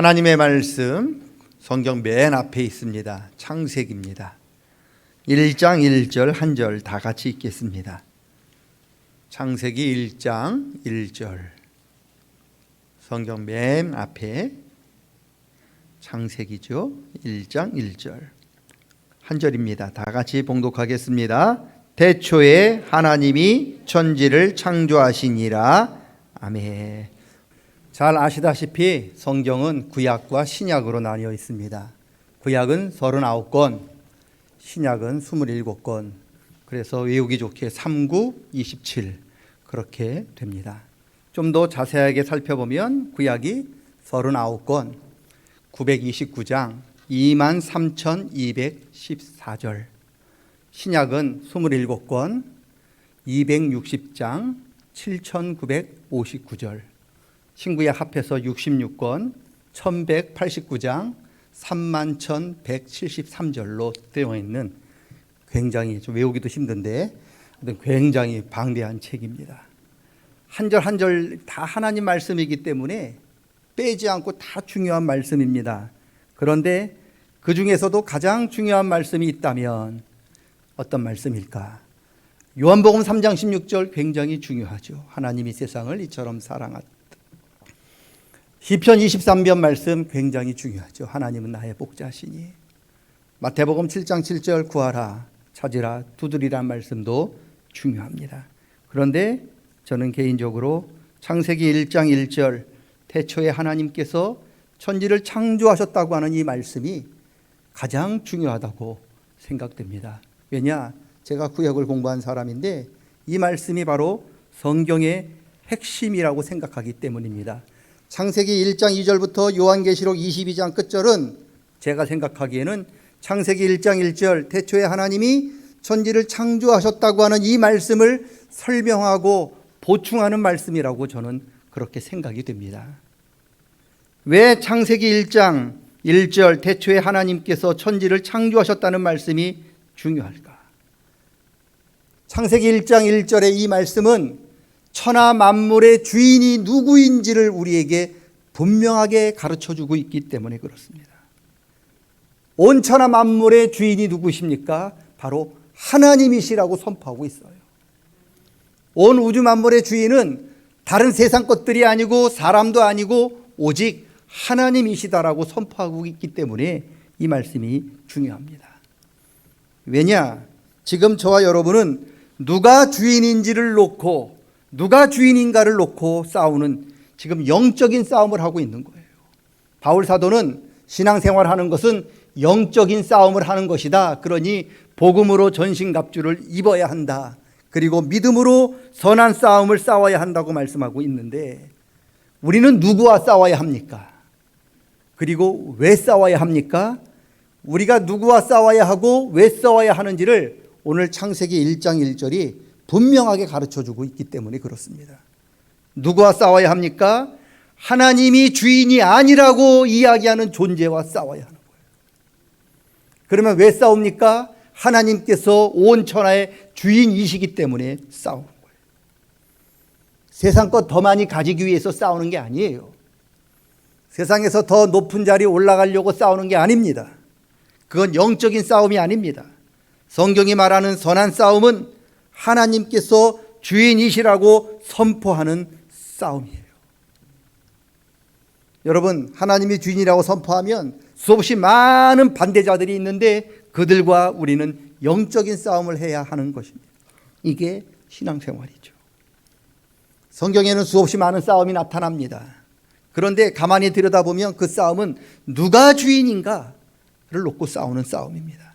하나님의 말씀 성경 맨 앞에 있습니다. 창세기입니다. 1장 1절 한 절 다 같이 읽겠습니다. 창세기 1장 1절 성경 맨 앞에 창세기죠. 1장 1절 한 절입니다. 다 같이 봉독하겠습니다. 태초에 하나님이 천지를 창조하시니라. 아멘. 잘 아시다시피 성경은 구약과 신약으로 나뉘어 있습니다. 구약은 39권, 신약은 27권. 그래서 외우기 좋게 39, 27 그렇게 됩니다. 좀 더 자세하게 살펴보면 구약이 39권, 929장, 23,214절. 신약은 27권, 260장, 7,959절. 신구약 합해서 66권, 1189장, 31,173절로 되어 있는 굉장히 좀 외우기도 힘든데 굉장히 방대한 책입니다. 한 절 한 절 다 하나님 말씀이기 때문에 빼지 않고 다 중요한 말씀입니다. 그런데 그 중에서도 가장 중요한 말씀이 있다면 어떤 말씀일까? 요한복음 3장 16절 굉장히 중요하죠. 하나님이 세상을 이처럼 사랑하다. 시편 23편 말씀 굉장히 중요하죠. 하나님은 나의 복자시니. 마태복음 7장 7절 구하라, 찾으라, 두드리란 말씀도 중요합니다. 그런데 저는 개인적으로 창세기 1장 1절 태초에 하나님께서 천지를 창조하셨다고 하는 이 말씀이 가장 중요하다고 생각됩니다. 왜냐? 제가 구약을 공부한 사람인데 이 말씀이 바로 성경의 핵심이라고 생각하기 때문입니다. 창세기 1장 2절부터 요한계시록 22장 끝절은 제가 생각하기에는 창세기 1장 1절 태초에 하나님이 천지를 창조하셨다고 하는 이 말씀을 설명하고 보충하는 말씀이라고 저는 그렇게 생각이 됩니다. 왜 창세기 1장 1절 태초에 하나님께서 천지를 창조하셨다는 말씀이 중요할까? 창세기 1장 1절의 이 말씀은 천하 만물의 주인이 누구인지를 우리에게 분명하게 가르쳐주고 있기 때문에 그렇습니다. 온 천하 만물의 주인이 누구십니까? 바로 하나님이시라고 선포하고 있어요. 온 우주 만물의 주인은 다른 세상 것들이 아니고 사람도 아니고 오직 하나님이시다라고 선포하고 있기 때문에 이 말씀이 중요합니다. 왜냐? 지금 저와 여러분은 누가 주인인지를 놓고 누가 주인인가를 놓고 싸우는 지금 영적인 싸움을 하고 있는 거예요. 바울 사도는 신앙생활하는 것은 영적인 싸움을 하는 것이다. 그러니 복음으로 전신갑주를 입어야 한다. 그리고 믿음으로 선한 싸움을 싸워야 한다고 말씀하고 있는데 우리는 누구와 싸워야 합니까? 그리고 왜 싸워야 합니까? 우리가 누구와 싸워야 하고 왜 싸워야 하는지를 오늘 창세기 1장 1절이 분명하게 가르쳐주고 있기 때문에 그렇습니다. 누구와 싸워야 합니까? 하나님이 주인이 아니라고 이야기하는 존재와 싸워야 하는 거예요. 그러면 왜 싸웁니까? 하나님께서 온 천하의 주인이시기 때문에 싸우는 거예요. 세상 것 더 많이 가지기 위해서 싸우는 게 아니에요. 세상에서 더 높은 자리에 올라가려고 싸우는 게 아닙니다. 그건 영적인 싸움이 아닙니다. 성경이 말하는 선한 싸움은 하나님께서 주인이시라고 선포하는 싸움이에요. 여러분, 하나님이 주인이라고 선포하면 수없이 많은 반대자들이 있는데 그들과 우리는 영적인 싸움을 해야 하는 것입니다. 이게 신앙생활이죠. 성경에는 수없이 많은 싸움이 나타납니다. 그런데 가만히 들여다보면 그 싸움은 누가 주인인가를 놓고 싸우는 싸움입니다.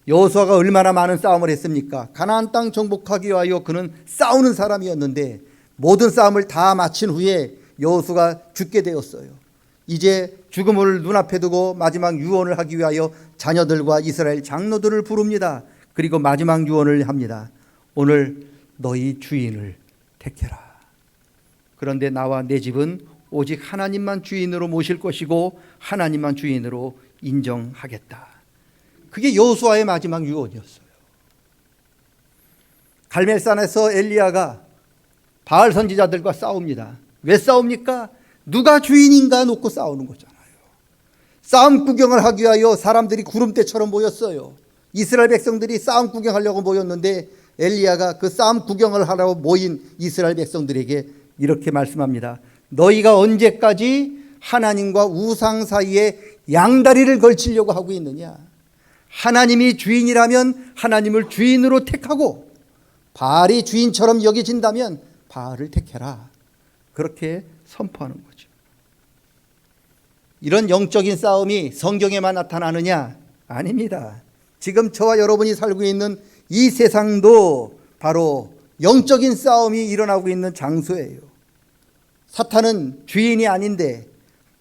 여호수아가 얼마나 많은 싸움을 했습니까? 가나안 땅 정복하기 위하여 그는 싸우는 사람이었는데 모든 싸움을 다 마친 후에 여호수아가 죽게 되었어요. 이제 죽음을 눈앞에 두고 마지막 유언을 하기 위하여 자녀들과 이스라엘 장로들을 부릅니다. 그리고 마지막 유언을 합니다. 오늘 너희 주인을 택해라. 그런데 나와 내 집은 오직 하나님만 주인으로 모실 것이고 하나님만 주인으로 인정하겠다. 그게 여호수아의 마지막 유언이었어요. 갈멜산에서 엘리야가 바알 선지자들과 싸웁니다. 왜 싸웁니까? 누가 주인인가 놓고 싸우는 거잖아요. 싸움 구경을 하기 위하여 사람들이 구름대처럼 모였어요. 이스라엘 백성들이 싸움 구경하려고 모였는데 엘리야가 그 싸움 구경을 하라고 모인 이스라엘 백성들에게 이렇게 말씀합니다. 너희가 언제까지 하나님과 우상 사이에 양다리를 걸치려고 하고 있느냐. 하나님이 주인이라면 하나님을 주인으로 택하고 바알이 주인처럼 여겨진다면 바알을 택해라. 그렇게 선포하는 거죠. 이런 영적인 싸움이 성경에만 나타나느냐? 아닙니다. 지금 저와 여러분이 살고 있는 이 세상도 바로 영적인 싸움이 일어나고 있는 장소예요. 사탄은 주인이 아닌데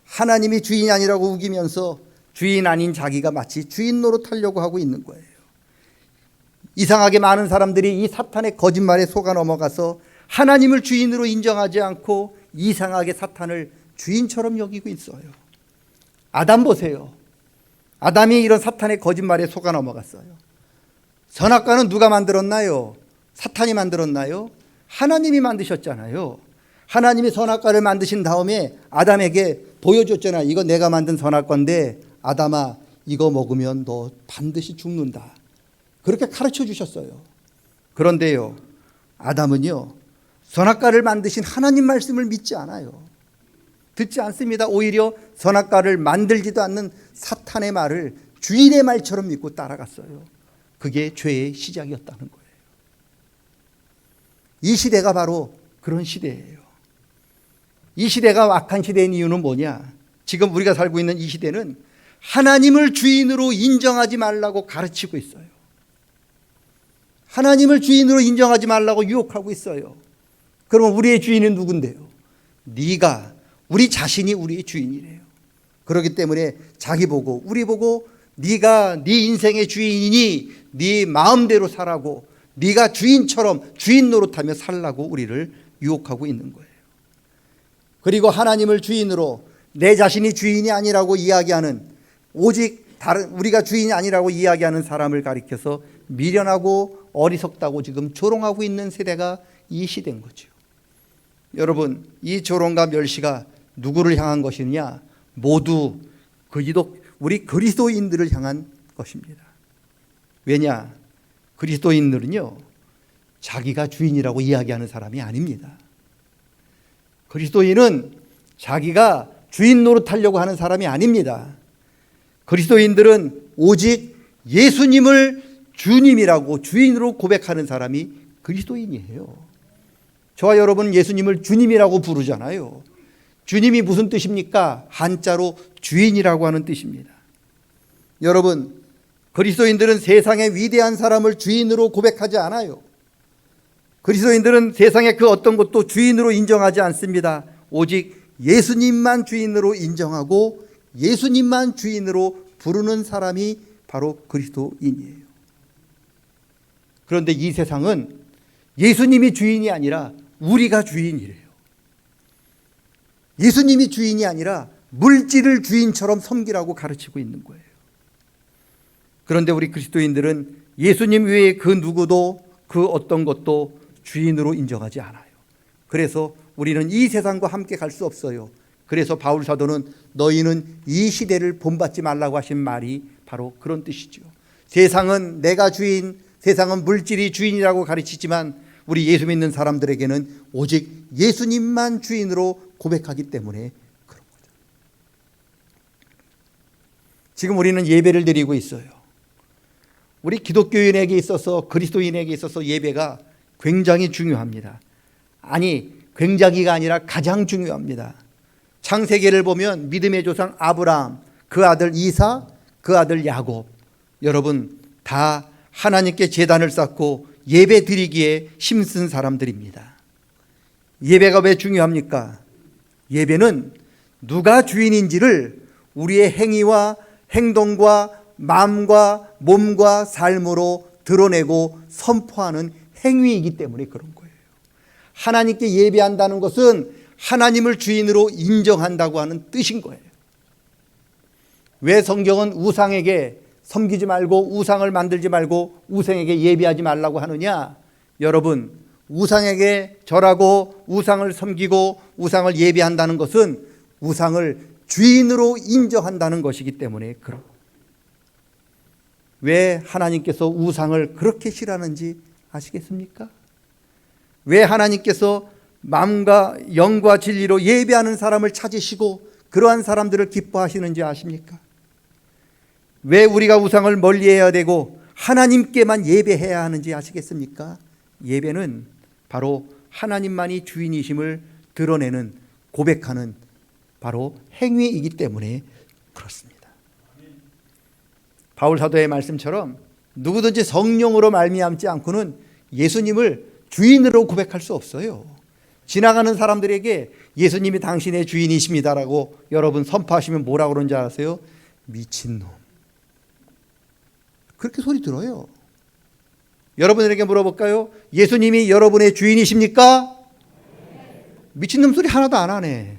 하나님이 주인이 아니라고 우기면서 주인 아닌 자기가 마치 주인 노릇하려고 하고 있는 거예요. 이상하게 많은 사람들이 이 사탄의 거짓말에 속아 넘어가서 하나님을 주인으로 인정하지 않고 이상하게 사탄을 주인처럼 여기고 있어요. 아담 보세요. 아담이 이런 사탄의 거짓말에 속아 넘어갔어요. 선악과는 누가 만들었나요? 사탄이 만들었나요? 하나님이 만드셨잖아요. 하나님이 선악과를 만드신 다음에 아담에게 보여줬잖아요. 이거 내가 만든 선악과인데 아담아 이거 먹으면 너 반드시 죽는다. 그렇게 가르쳐 주셨어요. 그런데요, 아담은요 선악과를 만드신 하나님 말씀을 믿지 않아요. 듣지 않습니다. 오히려 선악과를 만들지도 않는 사탄의 말을 주인의 말처럼 믿고 따라갔어요. 그게 죄의 시작이었다는 거예요. 이 시대가 바로 그런 시대예요. 이 시대가 악한 시대인 이유는 뭐냐? 지금 우리가 살고 있는 이 시대는 하나님을 주인으로 인정하지 말라고 가르치고 있어요. 하나님을 주인으로 인정하지 말라고 유혹하고 있어요. 그러면 우리의 주인은 누군데요? 네가, 우리 자신이 우리의 주인이래요. 그렇기 때문에 자기 보고 우리 보고 네가 네 인생의 주인이니 네 마음대로 살라고, 네가 주인처럼 주인 노릇하며 살라고 우리를 유혹하고 있는 거예요. 그리고 하나님을 주인으로 내 자신이 주인이 아니라고 이야기하는, 오직 다른 우리가 주인이 아니라고 이야기하는 사람을 가리켜서 미련하고 어리석다고 지금 조롱하고 있는 세대가 이 시대인 거죠. 여러분, 이 조롱과 멸시가 누구를 향한 것이냐? 모두 우리 그리스도인들을 향한 것입니다. 왜냐? 그리스도인들은요 자기가 주인이라고 이야기하는 사람이 아닙니다. 그리스도인은 자기가 주인 노릇하려고 하는 사람이 아닙니다. 그리스도인들은 오직 예수님을 주님이라고 주인으로 고백하는 사람이 그리스도인이에요. 저와 여러분은 예수님을 주님이라고 부르잖아요. 주님이 무슨 뜻입니까? 한자로 주인이라고 하는 뜻입니다. 여러분, 그리스도인들은 세상의 위대한 사람을 주인으로 고백하지 않아요. 그리스도인들은 세상의 그 어떤 것도 주인으로 인정하지 않습니다. 오직 예수님만 주인으로 인정하고 예수님만 주인으로 부르는 사람이 바로 그리스도인이에요. 그런데 이 세상은 예수님이 주인이 아니라 우리가 주인이래요. 예수님이 주인이 아니라 물질을 주인처럼 섬기라고 가르치고 있는 거예요. 그런데 우리 그리스도인들은 예수님 외에 그 누구도 그 어떤 것도 주인으로 인정하지 않아요. 그래서 우리는 이 세상과 함께 갈 수 없어요. 그래서 바울 사도는 너희는 이 시대를 본받지 말라고 하신 말이 바로 그런 뜻이죠. 세상은 내가 주인, 세상은 물질이 주인이라고 가르치지만 우리 예수 믿는 사람들에게는 오직 예수님만 주인으로 고백하기 때문에 그런 거죠. 지금 우리는 예배를 드리고 있어요. 우리 기독교인에게 있어서, 그리스도인에게 있어서 예배가 굉장히 중요합니다. 아니, 굉장히가 아니라 가장 중요합니다. 창세기를 보면 믿음의 조상 아브라함, 그 아들 이사, 그 아들 야곱, 여러분 다 하나님께 제단을 쌓고 예배 드리기에 힘쓴 사람들입니다. 예배가 왜 중요합니까? 예배는 누가 주인인지를 우리의 행위와 행동과 마음과 몸과 삶으로 드러내고 선포하는 행위이기 때문에 그런 거예요. 하나님께 예배한다는 것은 하나님을 주인으로 인정한다고 하는 뜻인 거예요. 왜 성경은 우상에게 섬기지 말고 우상을 만들지 말고 우상에게 예배하지 말라고 하느냐? 여러분, 우상에게 절하고 우상을 섬기고 우상을 예배한다는 것은 우상을 주인으로 인정한다는 것이기 때문에 왜 하나님께서 우상을 그렇게 싫어하는지 아시겠습니까? 왜 하나님께서 마음과 영과 진리로 예배하는 사람을 찾으시고 그러한 사람들을 기뻐하시는지 아십니까? 왜 우리가 우상을 멀리해야 되고 하나님께만 예배해야 하는지 아시겠습니까? 예배는 바로 하나님만이 주인이심을 드러내는, 고백하는 바로 행위이기 때문에 그렇습니다. 바울 사도의 말씀처럼 누구든지 성령으로 말미암지 않고는 예수님을 주인으로 고백할 수 없어요. 지나가는 사람들에게 예수님이 당신의 주인이십니다라고 여러분 선포하시면 뭐라고 그러는지 아세요? 미친놈. 그렇게 소리 들어요. 여러분에게 물어볼까요? 예수님이 여러분의 주인이십니까? 미친놈 소리 하나도 안 하네.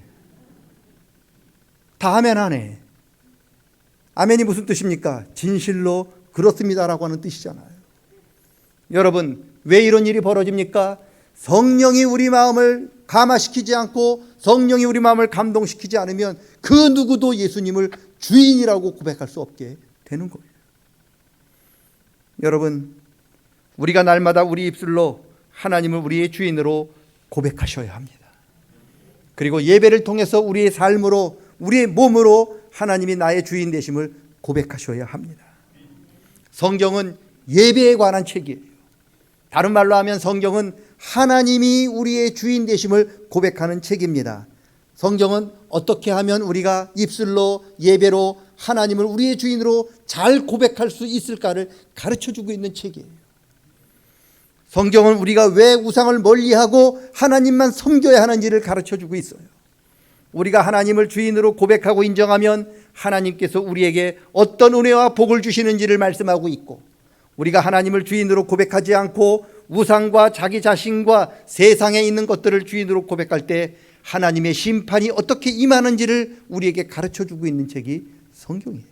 다 아멘 하네. 아멘이 무슨 뜻입니까? 진실로 그렇습니다라고 하는 뜻이잖아요. 여러분, 왜 이런 일이 벌어집니까? 성령이 우리 마음을 감화시키지 않고 성령이 우리 마음을 감동시키지 않으면 그 누구도 예수님을 주인이라고 고백할 수 없게 되는 거예요. 여러분, 우리가 날마다 우리 입술로 하나님을 우리의 주인으로 고백하셔야 합니다. 그리고 예배를 통해서 우리의 삶으로, 우리의 몸으로 하나님이 나의 주인 되심을 고백하셔야 합니다. 성경은 예배에 관한 책이에요. 다른 말로 하면 성경은 하나님이 우리의 주인 되심을 고백하는 책입니다. 성경은 어떻게 하면 우리가 입술로, 예배로 하나님을 우리의 주인으로 잘 고백할 수 있을까를 가르쳐주고 있는 책이에요. 성경은 우리가 왜 우상을 멀리하고 하나님만 섬겨야 하는지를 가르쳐주고 있어요. 우리가 하나님을 주인으로 고백하고 인정하면 하나님께서 우리에게 어떤 은혜와 복을 주시는지를 말씀하고 있고, 우리가 하나님을 주인으로 고백하지 않고 우상과 자기 자신과 세상에 있는 것들을 주인으로 고백할 때 하나님의 심판이 어떻게 임하는지를 우리에게 가르쳐주고 있는 책이 성경이에요.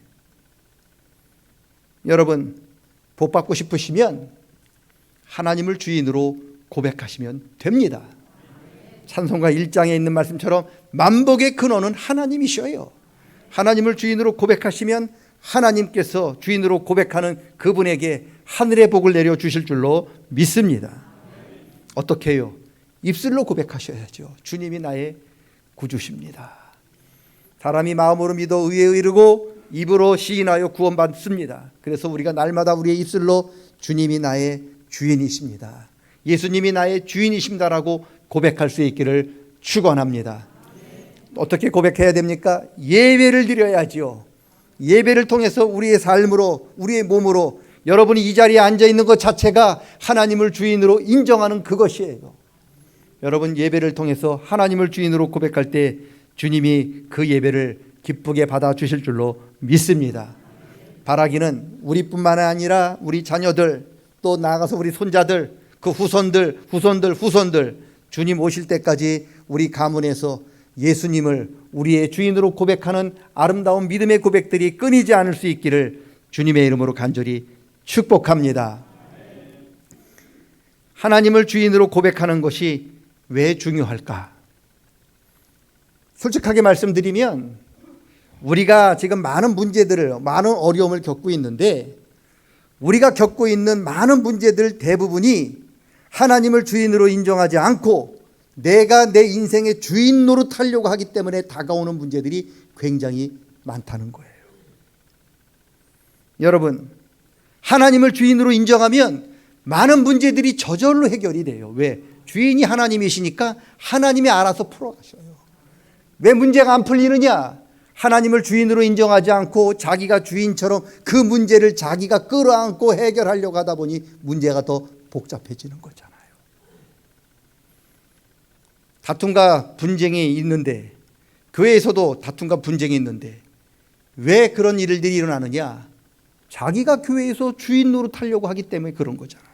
여러분, 복 받고 싶으시면 하나님을 주인으로 고백하시면 됩니다. 찬송가 1장에 있는 말씀처럼 만복의 근원은 하나님이셔요. 하나님을 주인으로 고백하시면 하나님께서 주인으로 고백하는 그분에게 하늘의 복을 내려주실 줄로 믿습니다. 어떻게 해요? 입술로 고백하셔야죠. 주님이 나의 구주십니다. 사람이 마음으로 믿어 의에 이르고 입으로 시인하여 구원받습니다. 그래서 우리가 날마다 우리의 입술로 주님이 나의 주인이십니다, 예수님이 나의 주인이십니다라고 고백할 수 있기를 축원합니다. 어떻게 고백해야 됩니까? 예배를 드려야지요. 예배를 통해서 우리의 삶으로, 우리의 몸으로, 여러분이 이 자리에 앉아 있는 것 자체가 하나님을 주인으로 인정하는 그것이에요. 여러분, 예배를 통해서 하나님을 주인으로 고백할 때 주님이 그 예배를 기쁘게 받아주실 줄로 믿습니다. 바라기는 우리뿐만 아니라 우리 자녀들, 또 나아가서 우리 손자들, 그 후손들 주님 오실 때까지 우리 가문에서 예수님을 우리의 주인으로 고백하는 아름다운 믿음의 고백들이 끊이지 않을 수 있기를 주님의 이름으로 간절히 축복합니다. 하나님을 주인으로 고백하는 것이 왜 중요할까? 솔직하게 말씀드리면 우리가 지금 많은 문제들을, 많은 어려움을 겪고 있는데, 우리가 겪고 있는 많은 문제들 대부분이 하나님을 주인으로 인정하지 않고 내가 내 인생의 주인 노릇하려고 하기 때문에 다가오는 문제들이 굉장히 많다는 거예요. 여러분, 하나님을 주인으로 인정하면 많은 문제들이 저절로 해결이 돼요. 왜? 주인이 하나님이시니까 하나님이 알아서 풀어가셔요. 왜 문제가 안 풀리느냐? 하나님을 주인으로 인정하지 않고 자기가 주인처럼 그 문제를 자기가 끌어안고 해결하려고 하다 보니 문제가 더 복잡해지는 거잖아요. 다툼과 분쟁이 있는데, 교회에서도 다툼과 분쟁이 있는데 왜 그런 일들이 일어나느냐? 자기가 교회에서 주인 노릇하려고 하기 때문에 그런 거잖아요.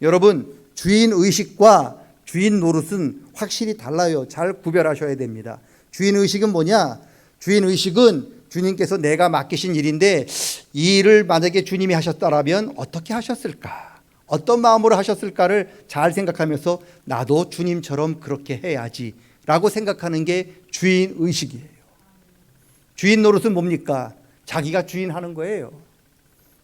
여러분, 주인 의식과 주인 노릇은 확실히 달라요. 잘 구별하셔야 됩니다. 주인 의식은 뭐냐? 주인 의식은 주님께서 내가 맡기신 일인데 이 일을 만약에 주님이 하셨다라면 어떻게 하셨을까? 어떤 마음으로 하셨을까를 잘 생각하면서 나도 주님처럼 그렇게 해야지 주인이라고 생각하는 게 주인 의식이에요. 주인 노릇은 뭡니까? 자기가 주인 하는 거예요.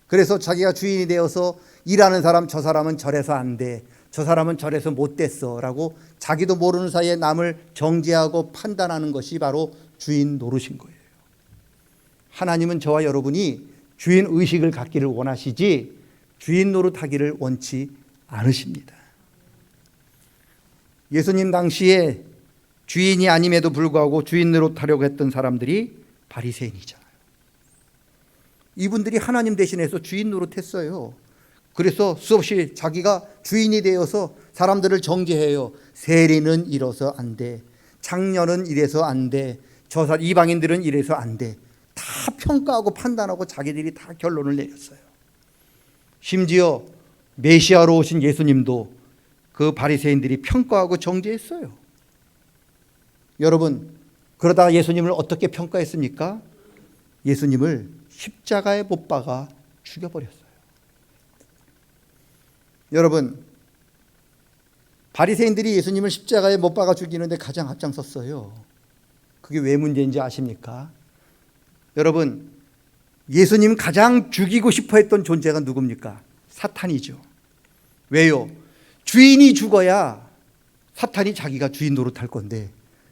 그래서 자기가 주인이 되어서 일하는 사람, 저 사람은 저래서 안 돼, 저 사람은 저래서 못 됐어 라고 자기도 모르는 사이에 남을 정죄하고 판단하는 것이 바로 주인 노릇인 거예요. 하나님은 저와 여러분이 주인 의식을 갖기를 원하시지 주인 노릇하기를 원치 않으십니다. 예수님 당시에 주인이 아님에도 불구하고 주인 노릇하려고 했던 사람들이 바리새인이잖아요. 이분들이 하나님 대신해서 주인 노릇했어요. 그래서 수없이 자기가 주인이 되어서 사람들을 정죄해요. 세리는 이래서 안 돼, 장녀는 이래서 안 돼, 이방인들은 이래서 안 돼, 다 평가하고 판단하고 자기들이 다 결론을 내렸어요. 심지어 메시아로 오신 예수님도 그 바리새인들이 평가하고 정죄했어요. 여러분, 그러다가 예수님을 어떻게 평가했습니까? 예수님을 십자가에 못 박아 죽여버렸어요. 여러분, 바리새인들이 예수님을 십자가에 못 박아 죽이는데 가장 앞장섰어요. 그게 왜 문제인지 아십니까? 여러분, 예수님 가장 죽이고 싶어 했던 존재가 누굽니까? 사탄이죠. 왜요? 주인이 죽어야 사탄이 자기가 주인 노릇할 건데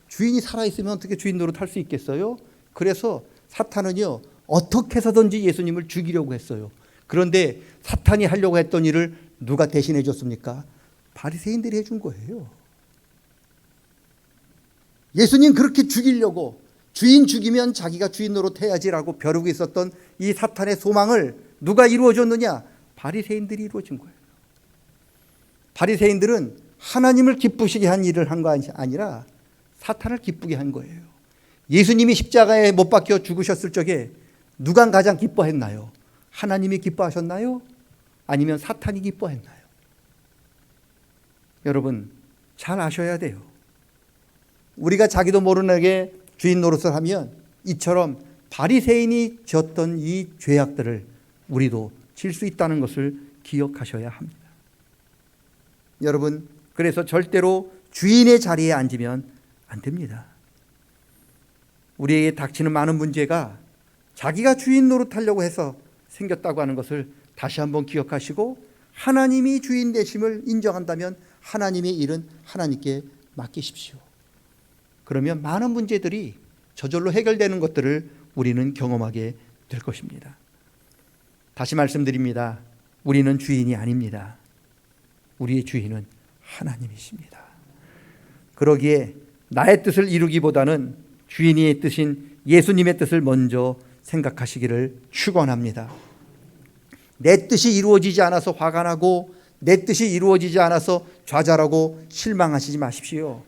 주인이 살아있으면 어떻게 주인 노릇할 수 있겠어요? 그래서 사탄은요, 어떻게 해서든지 예수님을 죽이려고 했어요. 그런데 사탄이 하려고 했던 일을 누가 대신해 줬습니까? 바리새인들이 해준 거예요. 예수님 그렇게 죽이려고, 주인 죽이면 자기가 주인 노릇해야지라고 벼르고 있었던 이 사탄의 소망을 누가 이루어줬느냐? 바리새인들이 이루어진 거예요. 바리새인들은 하나님을 기쁘시게 한 일을 한 거 아니라 사탄을 기쁘게 한 거예요. 예수님이 십자가에 못 박혀 죽으셨을 적에 누가 가장 기뻐했나요? 하나님이 기뻐하셨나요? 아니면 사탄이 기뻐했나요? 여러분, 잘 아셔야 돼요. 우리가 자기도 모르게 주인 노릇을 하면 이처럼 바리새인이 졌던 이 죄악들을 우리도 질 수 있다는 것을 기억하셔야 합니다. 여러분, 그래서 절대로 주인의 자리에 앉으면 안 됩니다. 우리에게 닥치는 많은 문제가 자기가 주인 노릇하려고 해서 생겼다고 하는 것을 다시 한번 기억하시고, 하나님이 주인 되심을 인정한다면 하나님의 일은 하나님께 맡기십시오. 그러면 많은 문제들이 저절로 해결되는 것들을 우리는 경험하게 될 것입니다. 다시 말씀드립니다. 우리는 주인이 아닙니다. 우리의 주인은 하나님이십니다. 그러기에 나의 뜻을 이루기보다는 주인의 뜻인 예수님의 뜻을 먼저 생각하시기를 축원합니다. 내 뜻이 이루어지지 않아서 화가 나고 내 뜻이 이루어지지 않아서 좌절하고 실망하시지 마십시오.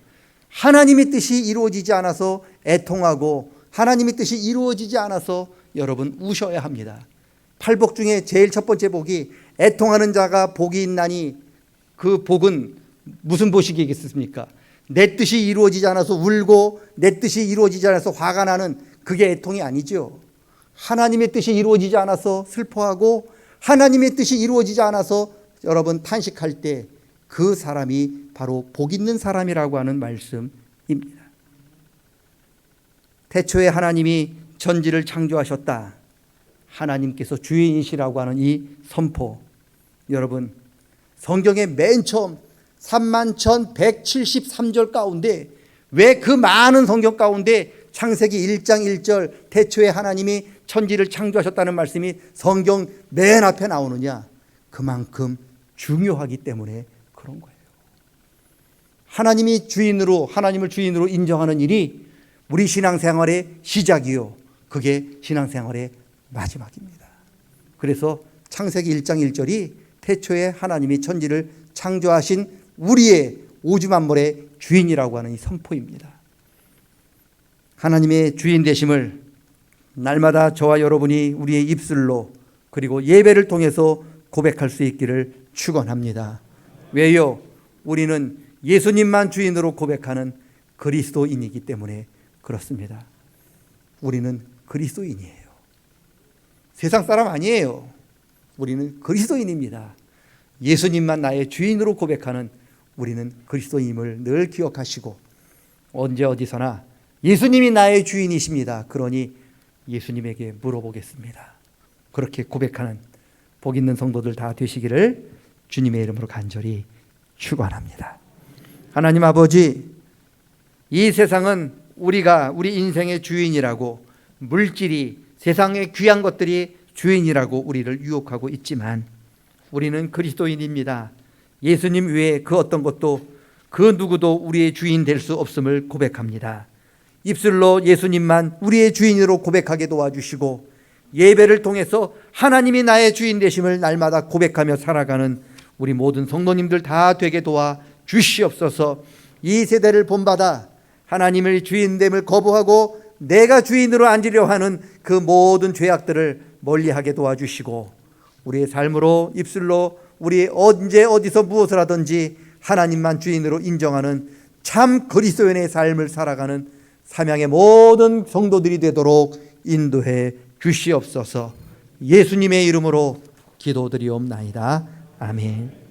하나님의 뜻이 이루어지지 않아서 애통하고 하나님의 뜻이 이루어지지 않아서 여러분 우셔야 합니다. 팔복 중에 제일 첫 번째 복이 애통하는 자가 복이 있나니, 그 복은 무슨 복이겠습니까? 내 뜻이 이루어지지 않아서 울고 내 뜻이 이루어지지 않아서 화가 나는 그게 애통이 아니죠. 하나님의 뜻이 이루어지지 않아서 슬퍼하고 하나님의 뜻이 이루어지지 않아서 여러분 탄식할 때 그 사람이 바로 복 있는 사람이라고 하는 말씀입니다. 태초에 하나님이 천지를 창조하셨다. 하나님께서 주인이시라고 하는 이 선포, 여러분 성경의 맨 처음 31,173절 가운데, 왜 그 많은 성경 가운데 창세기 1장 1절 태초에 하나님이 천지를 창조하셨다는 말씀이 성경 맨 앞에 나오느냐? 그만큼 중요하기 때문에 그런 거예요. 하나님을 주인으로 인정하는 일이 우리 신앙생활의 시작이요, 그게 신앙생활의 마지막입니다. 그래서 창세기 1장 1절이 태초에 하나님이 천지를 창조하신 우리의 오주 만물의 주인이라고 하는 이 선포입니다. 하나님의 주인 되심을 날마다 저와 여러분이 우리의 입술로 그리고 예배를 통해서 고백할 수 있기를 축원합니다. 왜요? 우리는 예수님만 주인으로 고백하는 그리스도인이기 때문에 그렇습니다. 우리는 그리스도인이에요. 세상 사람 아니에요. 우리는 그리스도인입니다. 예수님만 나의 주인으로 고백하는 우리는 그리스도인임을 늘 기억하시고, 언제 어디서나 예수님이 나의 주인이십니다. 그러니 예수님에게 물어보겠습니다. 그렇게 고백하는 복 있는 성도들 다 되시기를 주님의 이름으로 간절히 축원합니다. 하나님 아버지, 이 세상은 우리가 우리 인생의 주인이라고, 물질이, 세상의 귀한 것들이 주인이라고 우리를 유혹하고 있지만 우리는 그리스도인입니다. 예수님 외에 그 어떤 것도 그 누구도 우리의 주인 될 수 없음을 고백합니다. 입술로 예수님만 우리의 주인으로 고백하게 도와주시고 예배를 통해서 하나님이 나의 주인 되심을 날마다 고백하며 살아가는 우리 모든 성도님들 다 되게 도와 주시옵소서. 이 세대를 본받아 하나님의 주인됨을 거부하고 내가 주인으로 앉으려 하는 그 모든 죄악들을 멀리하게 도와주시고 우리의 삶으로 입술로 우리 언제 어디서 무엇을 하든지 하나님만 주인으로 인정하는 참 그리스도인의 삶을 살아가는 삼양의 모든 성도들이 되도록 인도해 주시옵소서. 예수님의 이름으로 기도드리옵나이다. 아멘.